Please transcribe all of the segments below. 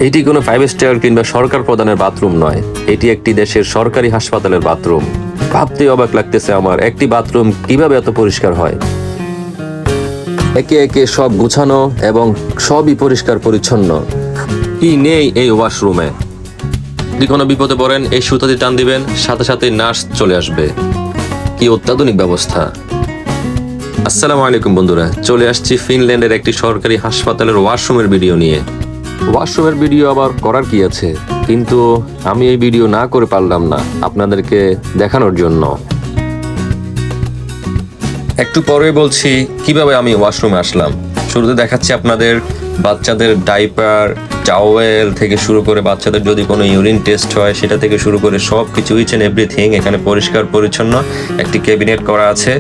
এটি কোনো 5 স্টার কিংবা সরকার প্রদানের বাথরুম নয়, এটি একটি দেশের সরকারি হাসপাতালের বাথরুম। ভাবতে অবাক লাগতেছে আমার, একটি বাথরুম কিভাবে এত পরিষ্কার হয়। একে একে সব গুছানো এবং সবই পরিষ্কার পরিচ্ছন্ন। কি নেই এই ওয়াশরুমে। যদি কোনো বিপদে পড়েন এই সুতাটি টান দিবেন, সাথে সাথে নার্স চলে আসবে। কি অত্যাধুনিক ব্যবস্থা। আসসালামু আলাইকুম বন্ধুরা, চলে আসছি ফিনল্যান্ডের একটি সরকারি হাসপাতালের ওয়াশরুমের ভিডিও নিয়ে। ওয়াশরুমের ভিডিও আবার করার কি আছে, কিন্তু আমি এই ভিডিও না করে পারলাম না আপনাদেরকে দেখানোর জন্য। একটু পরে বলছি কিভাবে আমি ওয়াশরুমে আসলাম। শুরুতে দেখাচ্ছি আপনাদের বাচ্চাদের ডাইপার, টাওয়েল থেকে শুরু করে বাচ্চাদের যদি কোনো ইউরিন টেস্ট হয় সেটা থেকে শুরু করে সব কিছু ইচ অ্যান্ড এভরিথিং এখানে পরিষ্কার পরিচ্ছন্ন। একটি ক্যাবিনেট করা আছে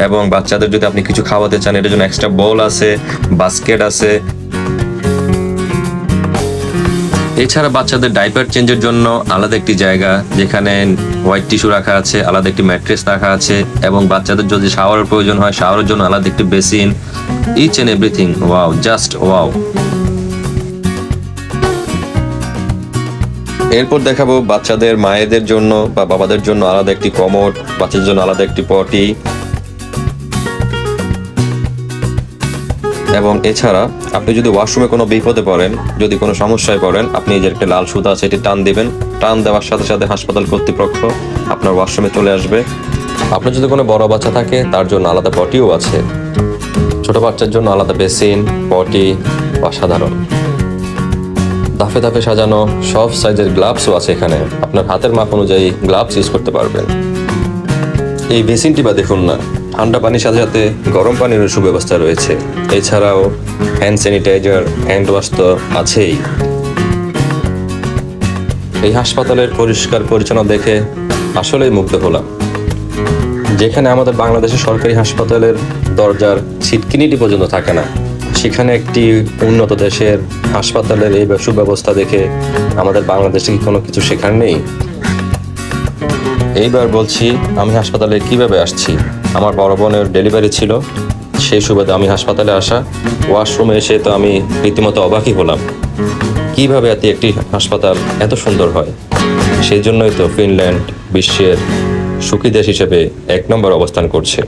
এবং বাচ্চাদের যদি আপনি কিছু খাওয়াতে চান এটার জন্য এক্সট্রা বোল আছে, বাস্কেট আছে। এছাড়া বাচ্চাদের ডাইপার চেঞ্জের জন্য আলাদা একটি জায়গা, যেখানে হোয়াইট টিস্যু রাখা আছে, আলাদা একটি ম্যাট্রেস রাখা আছে এবং বাচ্চাদের যদি শাওয়ারের প্রয়োজন হয় শাওয়ারের জন্য আলাদা একটি basin. Each and everything wow, just wow. এরপর দেখাবো বাচ্চাদের মায়েদের জন্য বা বাবাদের জন্য আলাদা একটি কমোড, বাচ্চাদের জন্য আলাদা একটি পটি। এবং এছাড়া আপনি যদি ওয়াশরুমে কোনো বিপদে পড়েন, যদি কোনো সমস্যায় পড়েন, আপনি এই যে একটা লাল সুতা আছে এটি টান দিবেন, টান দেওয়ার সাথে সাথে হাসপাতাল কর্তৃপক্ষ আপনার ওয়াশরুমে চলে আসবে। আপনার যদি কোনো বড় বাচ্চা থাকে তার জন্য আলাদা পটিও আছে, ছোট বাচ্চার জন্য আলাদা বেসিন, পটি অসাধারণ। ধাপে ধাপে সাজানো সব সাইজের গ্লাভসও আছে এখানে, আপনার হাতের মাপ অনুযায়ী গ্লাভস ইউজ করতে পারবেন। এই বেসিনটি বা দেখুন না, ঠান্ডা পানির সাথে সাথে গরম পানিরও সুব্যবস্থা রয়েছে। এছাড়াও হ্যান্ড স্যানিটাইজার, হ্যান্ড ওয়াশ তো আছেই। এই হাসপাতালের পরিষ্কার পরিচ্ছন্ন দেখে আসলেই মুগ্ধ হলাম। যেখানে আমাদের বাংলাদেশের সরকারি হাসপাতালের দরজার ছিটকিনিটি পর্যন্ত থাকে না, সেখানে একটি উন্নত দেশের হাসপাতালের এই সুব্যবস্থা দেখে আমাদের বাংলাদেশে কি কোনো কিছু শেখার নেই? এইবার বলছি আমি হাসপাতালে কিভাবে আসছি। আমার বড় বোনের ডেলিভারি ছিল, সেই সুবাদে আমি হাসপাতালে আসা। ওয়াশরুমে এসে তো আমি রীতিমতো অবাকই হলাম, কিভাবে একটি হাসপাতাল এত সুন্দর হয়। সেই জন্যই তো ফিনল্যান্ড বিশ্বের সুখী দেশ হিসেবে 1 নম্বর অবস্থান করছে।